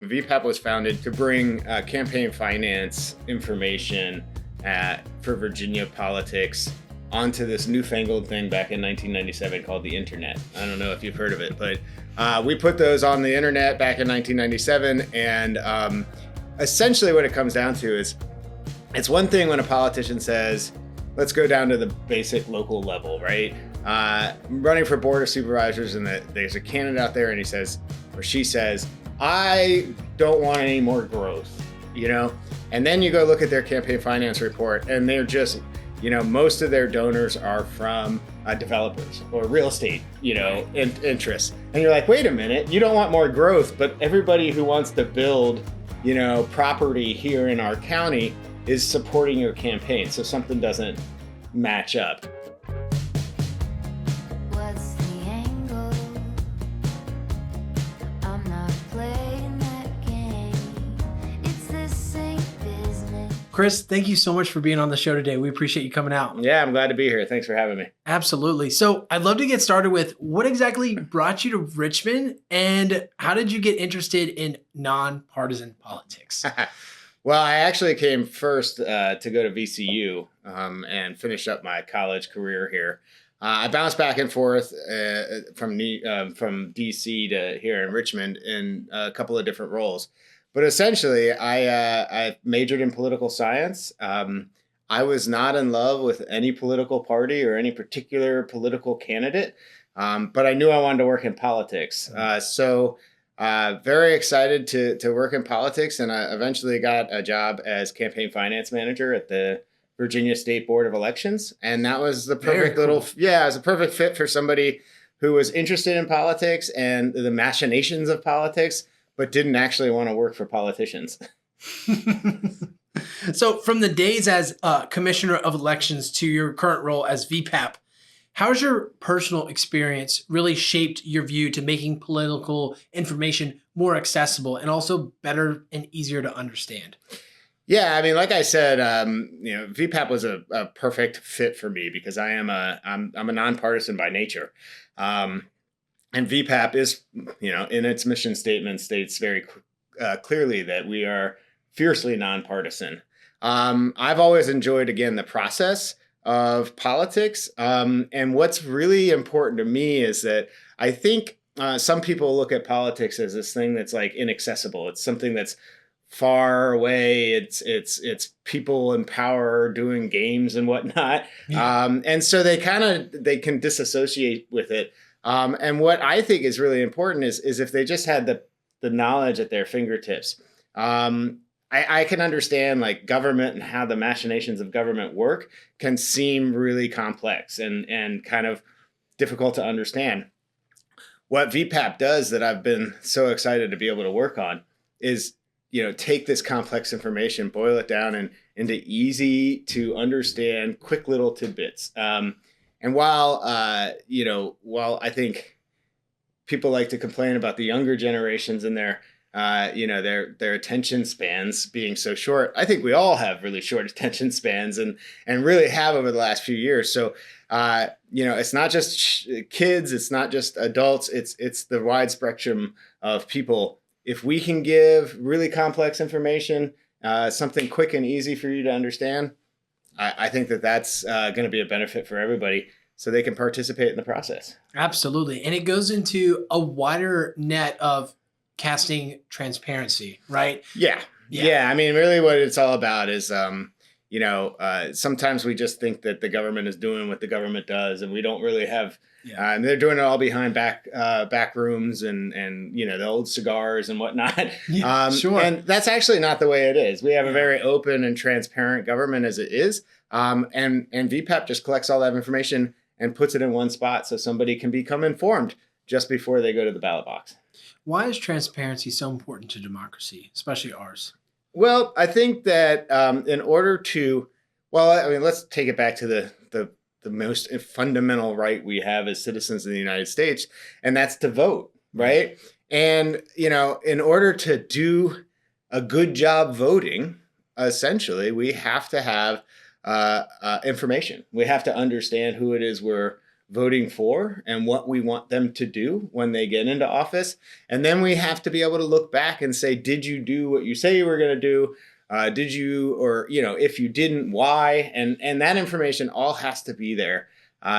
VPAP was founded to bring campaign finance information for Virginia politics onto this newfangled thing back in 1997 called the internet. I don't know if you've heard of it, but we put those on the internet back in 1997. And essentially what it comes down to is it's one thing when a politician says, let's go down to the basic local level, right? Running for board of supervisors, and there's a candidate out there and he says, or she says, I don't want any more growth, And then you go look at their campaign finance report and they're just, most of their donors are from developers or real estate, interests. And you're like, wait a minute, you don't want more growth, but everybody who wants to build, property here in our county is supporting your campaign. So something doesn't match up. Chris, thank you so much for being on the show today. We appreciate you coming out. Yeah, I'm glad to be here. Thanks for having me. Absolutely. So I'd love to get started with what exactly brought you to Richmond and how did you get interested in nonpartisan politics? Well, I actually came first to go to VCU and finish up my college career here. I bounced back and forth from DC to here in Richmond in a couple of different roles. But essentially, I majored in political science. I was not in love with any political party or any particular political candidate, but I knew I wanted to work in politics. So very excited to work in politics, and I eventually got a job as campaign finance manager at the Virginia State Board of Elections. And that was the perfect it was a perfect fit for somebody who was interested in politics and the machinations of politics, but didn't actually want to work for politicians. So from the days as commissioner of elections to your current role as VPAP, how's your personal experience really shaped your view to making political information more accessible and also better and easier to understand? Yeah, I mean, like I said, VPAP was a perfect fit for me because I'm a nonpartisan by nature. And VPAP is, in its mission statement states very clearly that we are fiercely nonpartisan. I've always enjoyed, again, the process of politics. And what's really important to me is that I think some people look at politics as this thing that's like inaccessible. It's something that's far away. It's people in power doing games and whatnot. Yeah. And so they can disassociate with it. And what I think is really important is if they just had the knowledge at their fingertips. I can understand like government and how the machinations of government work can seem really complex and kind of difficult to understand. What VPAP does that I've been so excited to be able to work on is, take this complex information, boil it down into easy to understand, quick little tidbits. And while I think people like to complain about the younger generations and their attention spans being so short, I think we all have really short attention spans and really have over the last few years. So, it's not just kids, it's not just adults, it's the wide spectrum of people. If we can give really complex information, something quick and easy for you to understand, I think that's going to be a benefit for everybody so they can participate in the process. Absolutely. And it goes into a wider net of casting transparency, right? Yeah. I mean, really what it's all about is, sometimes we just think that the government is doing what the government does and we don't really have, and they're doing it all behind back rooms and the old cigars and whatnot. Yeah, sure. And that's actually not the way it is. We have a very open and transparent government as it is. And VPAP just collects all that information and puts it in one spot so somebody can become informed just before they go to the ballot box. Why is transparency so important to democracy, especially ours? Well, I think that in order to, let's take it back to the most fundamental right we have as citizens in the United States, and that's to vote, right? And, in order to do a good job voting, essentially, we have to have information. We have to understand who it is we're voting for and what we want them to do when they get into office. And then we have to be able to look back and say, did you do what you say you were going to do? Did you, or, if you didn't, why? And that information all has to be there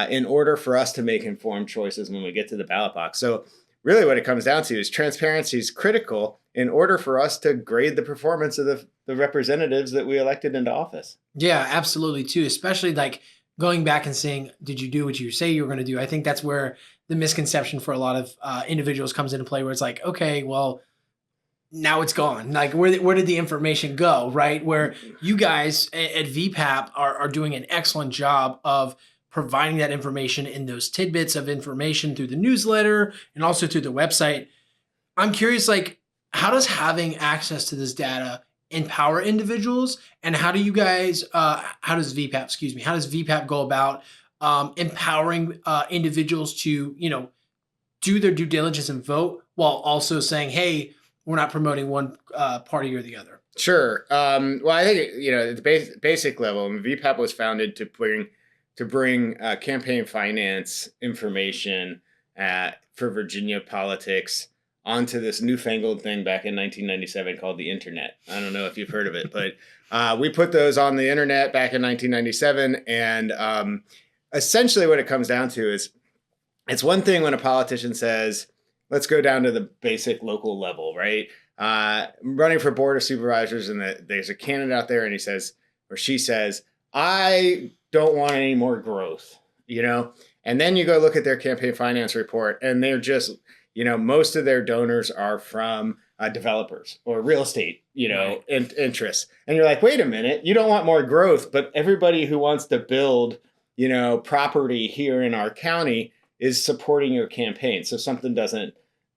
in order for us to make informed choices when we get to the ballot box. So really what it comes down to is transparency is critical in order for us to grade the performance of the representatives that we elected into office. Yeah, absolutely too. Especially like going back and saying, did you do what you say you were going to do? I think that's where the misconception for a lot of individuals comes into play, where it's like, okay, well, now it's gone. Like where did the information go? Right. Where you guys at VPAP are doing an excellent job of providing that information in those tidbits of information through the newsletter and also through the website. I'm curious, like, how does having access to this data empower individuals, and how do you guys, how does VPAP go about empowering individuals to, do their due diligence and vote while also saying, hey, we're not promoting one party or the other? Sure. Well, I think, at the basic level, VPAP was founded to bring campaign finance information for Virginia politics onto this newfangled thing back in 1997 called the internet. I don't know if you've heard of it, but we put those on the internet back in 1997. And essentially what it comes down to is it's one thing when a politician says, let's go down to the basic local level, right? Running for board of supervisors, and there's a candidate out there and he says, or she says, I don't want any more growth, and then you go look at their campaign finance report and they're just, most of their donors are from developers or real estate, Right. interests. And you're like, wait a minute, you don't want more growth, but everybody who wants to build, property here in our county is supporting your campaign. So something doesn't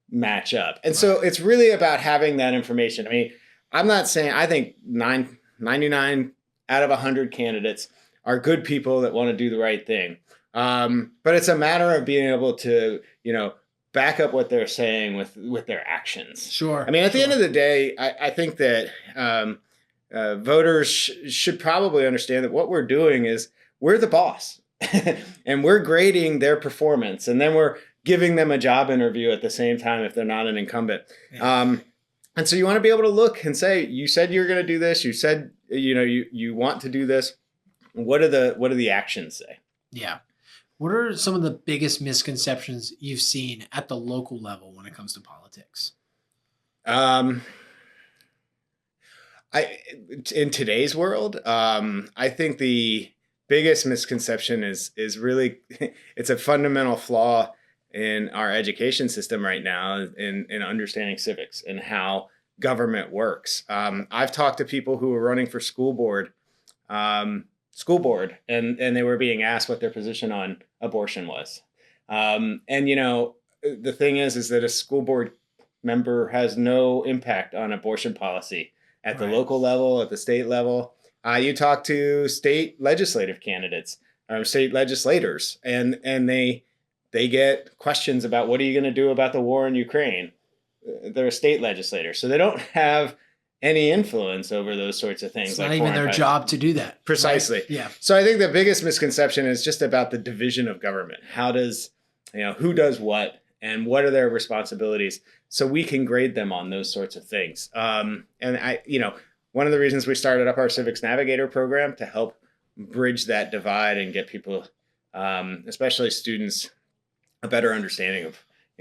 match up. And so it's really about having that information. I mean, I'm not saying, I think 99 out of 100 candidates are good people that want to do the right thing. But it's a matter of being able to, back up what they're saying with their actions. Sure. I mean, at the end of the day, I think that voters should probably understand that what we're doing is we're the boss and we're grading their performance. And then we're giving them a job interview at the same time if they're not an incumbent. Yeah. And so you want to be able to look and say, you said you're going to do this. You said, you want to do this. What do the actions say? Yeah. What are some of the biggest misconceptions you've seen at the local level when it comes to politics? In today's world, I think the biggest misconception is really it's a fundamental flaw in our education system right now in understanding civics and how government works. I've talked to people who are running for school board, and they were being asked what their position on abortion was. And the thing is that a school board member has no impact on abortion policy at the local level, at the state level. You talk to state legislative candidates or state legislators, and they get questions about what are you going to do about the war in Ukraine. They're a state legislator, so they don't have any influence over those sorts of things. It's not even their job to do that. Precisely. Right? Yeah. So I think the biggest misconception is just about the division of government. How does, who does what and what are their responsibilities so we can grade them on those sorts of things. And one of the reasons we started up our Civics Navigator program to help bridge that divide and get people, especially students, a better understanding of,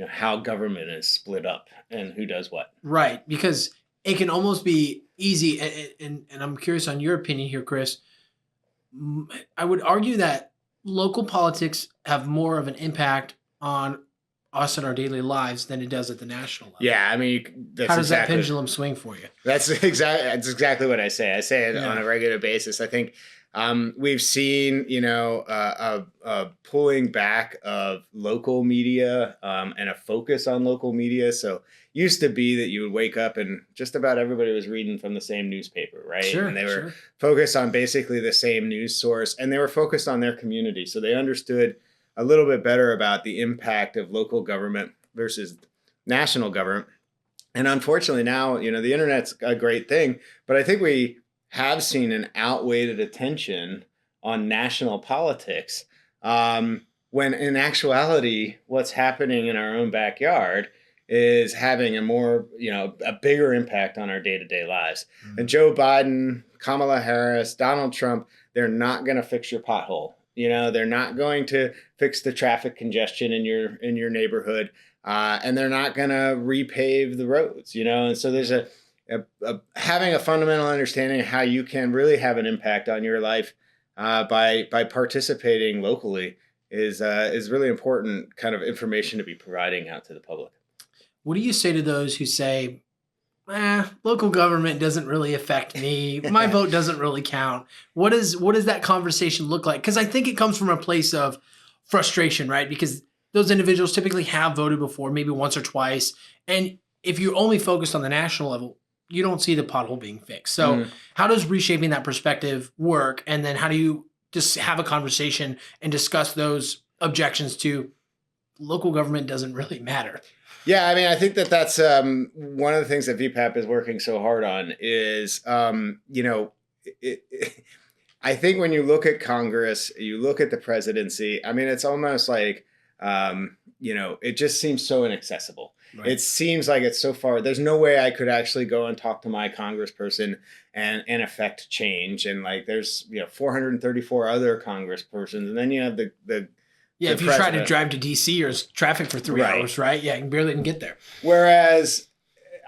how government is split up and who does what. Right. Because it can almost be easy. And I'm curious on your opinion here, Chris. I would argue that local politics have more of an impact on us in our daily lives than it does at the national level. Yeah, I mean, how does that pendulum swing for you? That's exactly what I say. I say it on a regular basis. I think we've seen, a pulling back of local media and a focus on local media. So used to be that you would wake up and just about everybody was reading from the same newspaper, right? Sure, and they were focused on basically the same news source, and they were focused on their community. So they understood a little bit better about the impact of local government versus national government. And unfortunately now, the internet's a great thing, but I think we have seen an outweighed attention on national politics, when in actuality, what's happening in our own backyard is having a bigger impact on our day-to-day lives. Mm-hmm. And Joe Biden, Kamala Harris, Donald Trump, they're not going to fix your pothole. They're not going to fix the traffic congestion in your neighborhood, and they're not going to repave the roads. And so there's having a fundamental understanding of how you can really have an impact on your life by participating locally is really important kind of information to be providing out to the public. What do you say to those who say, local government doesn't really affect me. My vote doesn't really count. What does that conversation look like? Because I think it comes from a place of frustration, right? Because those individuals typically have voted before, maybe once or twice. And if you're only focused on the national level, you don't see the pothole being fixed. So how does reshaping that perspective work? And then how do you just have a conversation and discuss those objections to local government doesn't really matter? Yeah, I mean, I think that's one of the things that VPAP is working so hard on is, I think when you look at Congress, you look at the presidency, I mean, it's almost like, it just seems so inaccessible. Right. It seems like it's so far. There's no way I could actually go and talk to my congressperson and affect change. And like, there's 434 other congresspersons, and then you have the if you try to drive to DC, there's traffic for 3 hours, right? Yeah, you can barely even get there. Whereas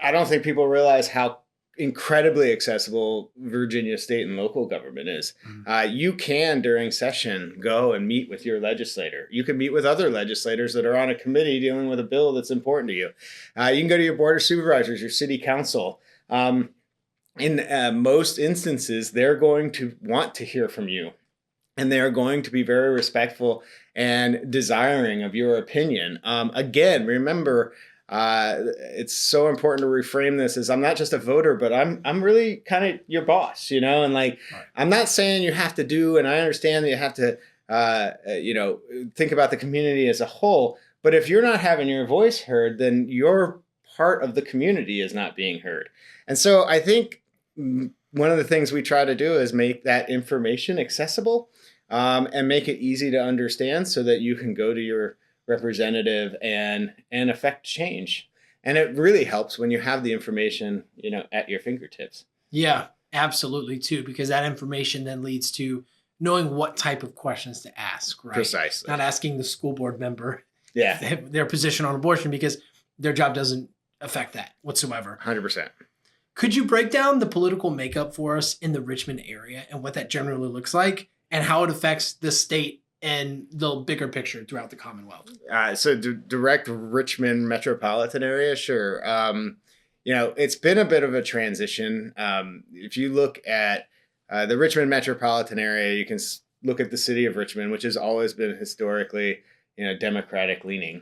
I don't think people realize how incredibly accessible Virginia state and local government is. Mm-hmm. You can, during session, go and meet with your legislator. You can meet with other legislators that are on a committee dealing with a bill that's important to you. You can go to your board of supervisors, your city council. In most instances, they're going to want to hear from you. And they are going to be very respectful and desiring of your opinion. Again, remember, it's so important to reframe this as I'm not just a voter, but I'm really kind of your boss, and like, right. I'm not saying you have to do, and I understand that you have to, think about the community as a whole. But if you're not having your voice heard, then your part of the community is not being heard. And so I think one of the things we try to do is make that information accessible. And make it easy to understand so that you can go to your representative and affect change. And it really helps when you have the information, at your fingertips. Yeah, absolutely too, because that information then leads to knowing what type of questions to ask, right? Precisely. Not asking the school board member their position on abortion because their job doesn't affect that whatsoever. 100%. Could you break down the political makeup for us in the Richmond area and what that generally looks like? And how it affects the state and the bigger picture throughout the Commonwealth. So direct Richmond metropolitan area, sure. It's been a bit of a transition. If you look at the Richmond metropolitan area, you can look at the city of Richmond, which has always been historically, Democratic leaning.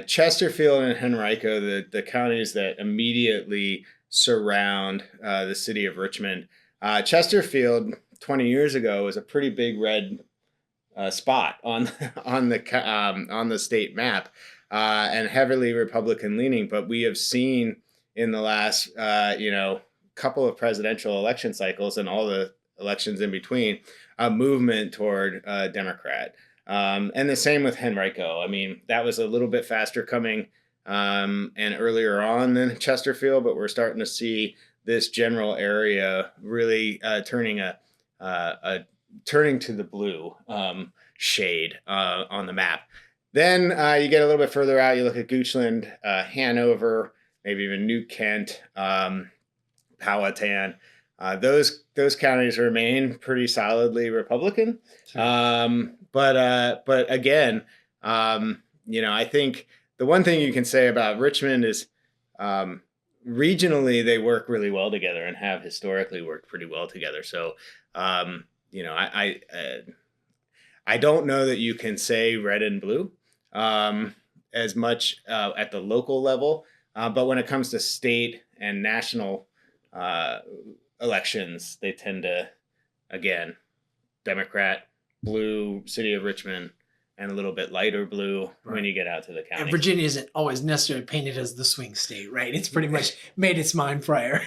Chesterfield and Henrico, the counties that immediately surround the city of Richmond. Chesterfield 20 years ago was a pretty big red spot on the state map and heavily Republican leaning. But we have seen in the last couple of presidential election cycles and all the elections in between a movement toward Democrat. And the same with Henrico. I mean, that was a little bit faster coming and earlier on than Chesterfield, but we're starting to see this general area really turning to the blue shade on the map. Then you get a little bit further out. You look at Goochland, Hanover, maybe even New Kent, Powhatan. Those counties remain pretty solidly Republican. Sure. But again, I think the one thing you can say about Richmond is regionally they work really well together and have historically worked pretty well together. So, I don't know that you can say red and blue as much at the local level, but when it comes to state and national elections, they tend to, again, Democrat, blue, city of Richmond, and a little bit lighter blue when you get out to the county. And Virginia isn't always necessarily painted as the swing state, right? It's pretty much made its mind prior.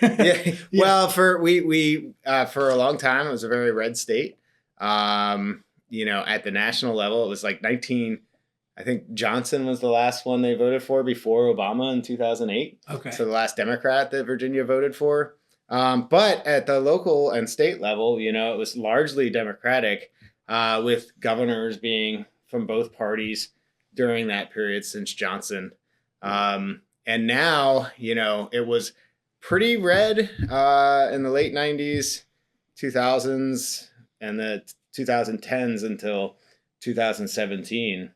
Well, for a long time, it was a very red state. And at the national level, it was like I think Johnson was the last one they voted for before Obama in 2008. Okay. So the last Democrat that Virginia voted for. But at the local and state level, it was largely Democratic, with governors being from both parties during that period since Johnson. And now, it was pretty red in the late 90s, 2000s, and the 2010s until 2017.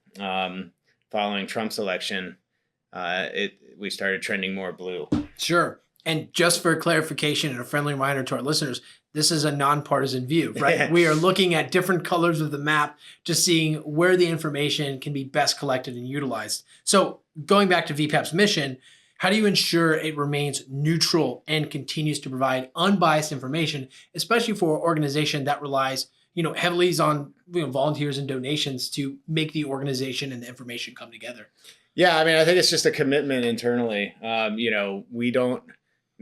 Following Trump's election, we started trending more blue. Sure. And just for clarification and a friendly reminder to our listeners, this is a nonpartisan view, right? We are looking at different colors of the map, just seeing where the information can be best collected and utilized. So going back to VPAP's mission, how do you ensure it remains neutral and continues to provide unbiased information, especially for an organization that relies heavily on volunteers and donations to make the organization and the information come together? Yeah, I mean, I think it's just a commitment internally.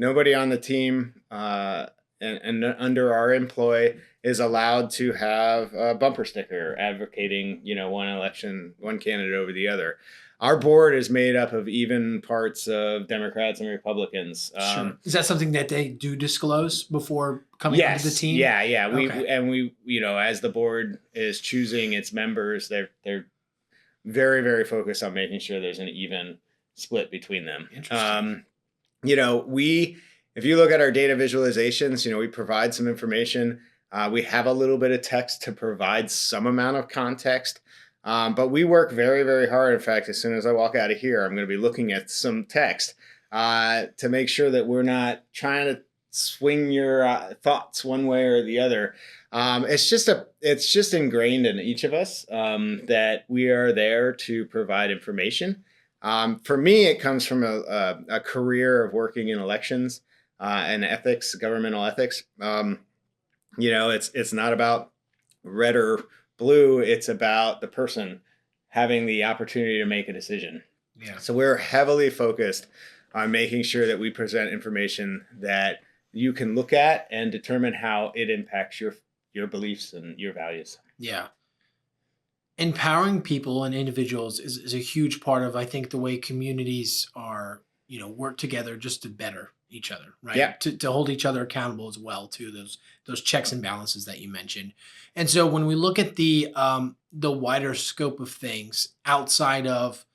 Nobody on the team and under our employ is allowed to have a bumper sticker advocating, one candidate over the other. Our board is made up of even parts of Democrats and Republicans. Sure. Is that something that they do disclose before coming onto the team? Yeah. Okay. We as the board is choosing its members, they're very, very focused on making sure there's an even split between them. Interesting. If you look at our data visualizations, we provide some information. We have a little bit of text to provide some amount of context. But we work very, very hard. In fact, as soon as I walk out of here, I'm going to be looking at some text to make sure that we're not trying to swing your thoughts one way or the other. It's just ingrained in each of us that we are there to provide information. For me, it comes from a career of working in elections and ethics, governmental ethics. It's not about red or blue. It's about the person having the opportunity to make a decision. Yeah. So we're heavily focused on making sure that we present information that you can look at and determine how it impacts your beliefs and your values. Yeah. Empowering people and individuals is a huge part of, I think, the way communities are, work together just to better each other, right? Yeah. To hold each other accountable as well, to those checks and balances that you mentioned. And so when we look at the wider scope of things outside of,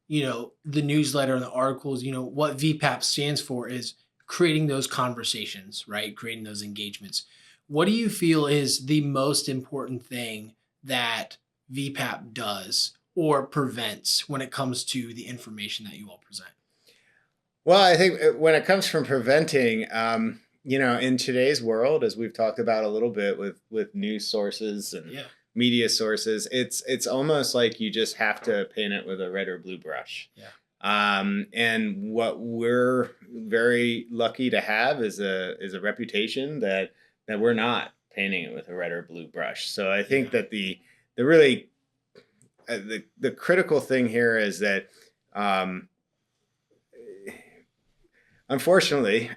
the newsletter and the articles, what VPAP stands for is creating those conversations, right? Creating those engagements. What do you feel is the most important thing that VPAP does or prevents when it comes to the information that you all present? Well, I think when it comes from preventing, in today's world, as we've talked about a little bit with news sources and media sources, it's almost like you just have to paint it with a red or blue brush. Yeah. And what we're very lucky to have is a reputation that we're not painting it with a red or blue brush. So I think that the really the critical thing here is that unfortunately,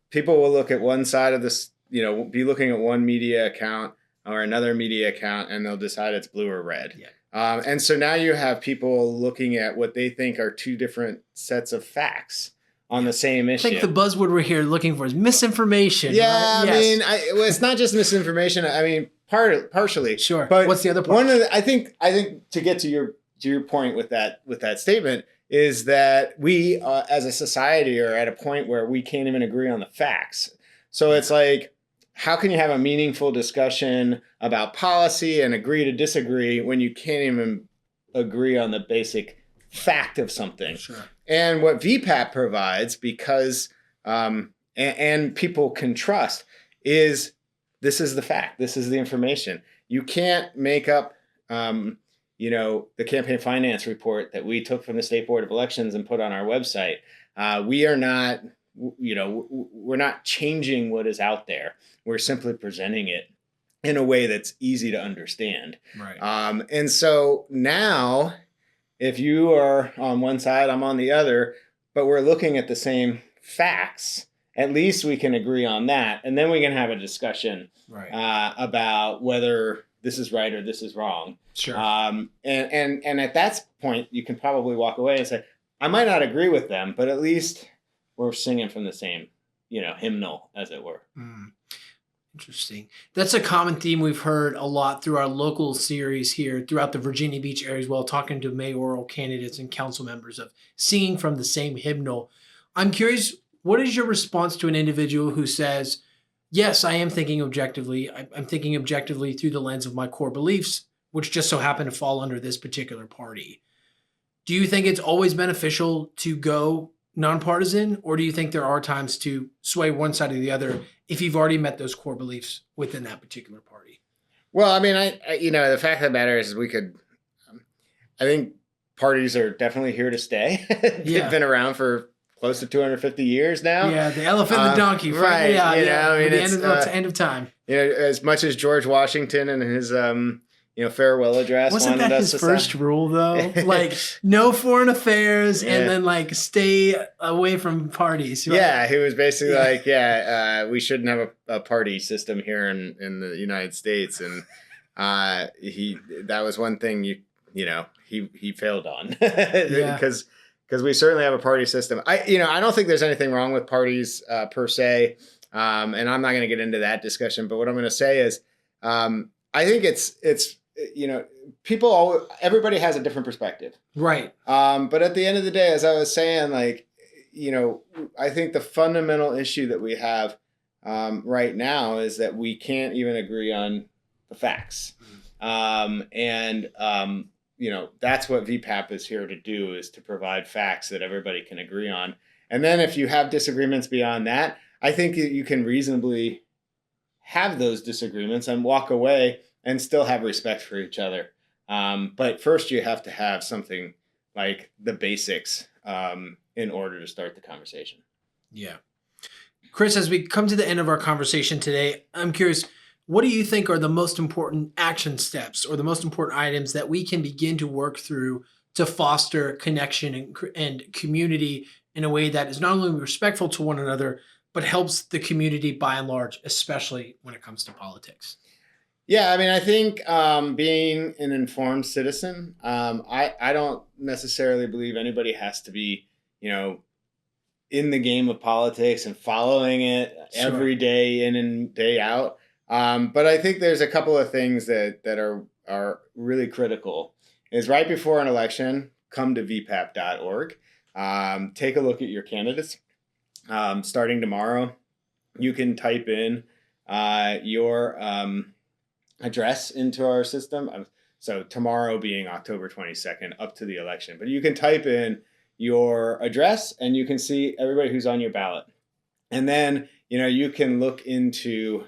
people will look at one side of this, be looking at one media account or another media account, and they'll decide it's blue or red. Yeah. And so now you have people looking at what they think are two different sets of facts on the same issue. I think the buzzword we're here looking for is misinformation. Yeah, right? I mean, it's not just misinformation. I mean, partially. Sure. But what's the other part? I think to get to your point with that statement is that we as a society are at a point where we can't even agree on the facts. So it's like, how can you have a meaningful discussion about policy and agree to disagree when you can't even agree on the basic fact of something? Sure. And what VPAP provides, because and people can trust, is this is the fact. This is the information. You can't make up the campaign finance report that we took from the State Board of Elections and put on our website. We are not, we're not changing what is out there. We're simply presenting it in a way that's easy to understand. Right. And so now, if you are on one side, I'm on the other, but we're looking at the same facts, at least we can agree on that. And then we can have a discussion right. About whether this is right or this is wrong. Sure. And at that point, you can probably walk away and say, I might not agree with them, but at least we're singing from the same, hymnal, as it were. Interesting. That's a common theme we've heard a lot through our local series here throughout the Virginia Beach area as well, talking to mayoral candidates and council members of singing from the same hymnal. I'm curious, what is your response to an individual who says, yes, I am thinking objectively. I'm thinking objectively through the lens of my core beliefs, which just so happen to fall under this particular party. Do you think it's always beneficial to go nonpartisan, or do you think there are times to sway one side or the other if you've already met those core beliefs within that particular party? Well, I mean, I the fact of the matter is I think parties are definitely here to stay. They've been around for close to 250 years now. Yeah, the elephant and the donkey. Right. Yeah, I mean, the end of time. As much as George Washington and his farewell address. Wasn't that his first rule though? Like no foreign affairs and then like stay away from parties. Right? Yeah, he was basically we shouldn't have a party system here in the United States, and that was one thing he failed on because we certainly have a party system. I don't think there's anything wrong with parties per se, and I'm not going to get into that discussion. But what I'm going to say is, I think it's everybody has a different perspective. Right. But at the end of the day, as I was saying, I think the fundamental issue that we have right now is that we can't even agree on the facts. That's what VPAP is here to do, is to provide facts that everybody can agree on. And then if you have disagreements beyond that, I think you can reasonably have those disagreements and walk away and still have respect for each other. But first you have to have something like the basics in order to start the conversation. Yeah. Chris, as we come to the end of our conversation today, I'm curious, what do you think are the most important action steps or the most important items that we can begin to work through to foster connection and community in a way that is not only respectful to one another, but helps the community by and large, especially when it comes to politics? Yeah, I mean, I think being an informed citizen, I don't necessarily believe anybody has to be, in the game of politics and following it every day in and day out. But I think there's a couple of things that are really critical. Is right before an election, come to vpap.org. Take a look at your candidates. Starting tomorrow, you can type in your address into our system. So tomorrow being October 22nd, up to the election. But you can type in your address and you can see everybody who's on your ballot. And then, you can look into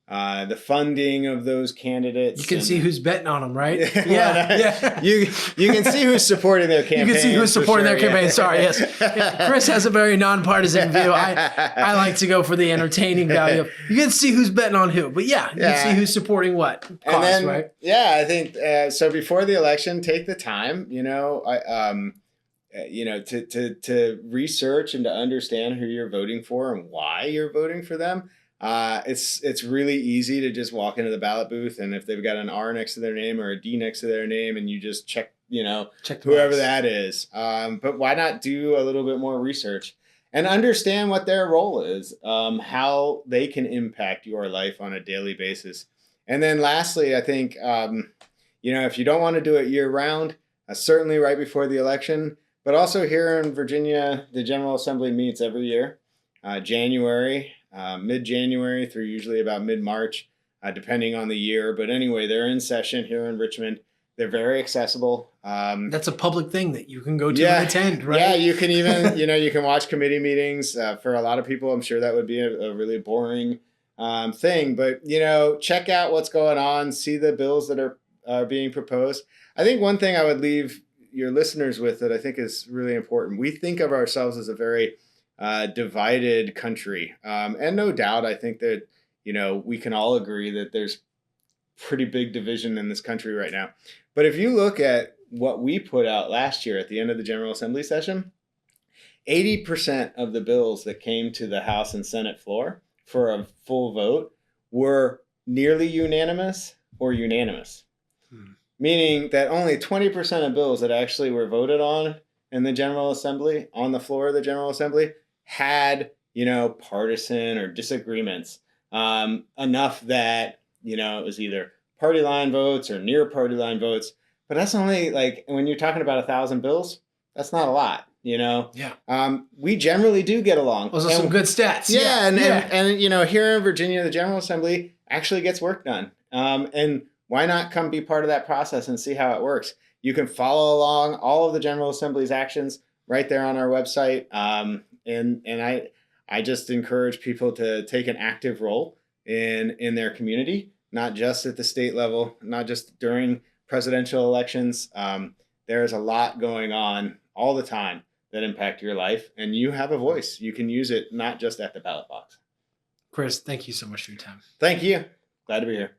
the funding of those candidates. You can see who's betting on them, right? Yeah. You can see who's supporting their campaign. You can see who's supporting their campaign. Yeah. Sorry, yes. Chris has a very nonpartisan view. I like to go for the entertaining value. You can see who's betting on who. But you can see who's supporting what cause, and then, right? Yeah, I think so. Before the election, take the time, to research and to understand who you're voting for and why you're voting for them. It's really easy to just walk into the ballot booth, and if they've got an R next to their name or a D next to their name, and you just check whoever that is. But why not do a little bit more research and understand what their role is, how they can impact your life on a daily basis. And then lastly, I think, if you don't want to do it year round, certainly right before the election, but also here in Virginia, the General Assembly meets every year, January, mid-January through usually about mid-March, depending on the year. But anyway, they're in session here in Richmond. They're very accessible. That's a public thing that you can go to and attend, right? Yeah, you can even, you can watch committee meetings. For a lot of people, I'm sure that would be a really boring thing. But, check out what's going on, see the bills that are being proposed. I think one thing I would leave your listeners with that I think is really important. We think of ourselves as a very divided country. And no doubt, I think that, we can all agree that there's pretty big division in this country right now. But if you look at what we put out last year at the end of the General Assembly session, 80% of the bills that came to the House and Senate floor for a full vote were nearly unanimous or unanimous. Hmm. Meaning that only 20% of bills that actually were voted on in the General Assembly, on the floor of the General Assembly, had, partisan or disagreements, enough that, it was either party line votes or near party line votes. But that's only like, when you're talking about 1,000 bills, that's not a lot, Yeah. We generally do get along. Those are some good stats. Yeah, Yeah. and here in Virginia, the General Assembly actually gets work done. And why not come be part of that process and see how it works? You can follow along all of the General Assembly's actions right there on our website. And I just encourage people to take an active role in their community, not just at the state level, not just during presidential elections. There's a lot going on all the time that impact your life, and you have a voice. You can use it not just at the ballot box. Chris, thank you so much for your time. Thank you. Glad to be here.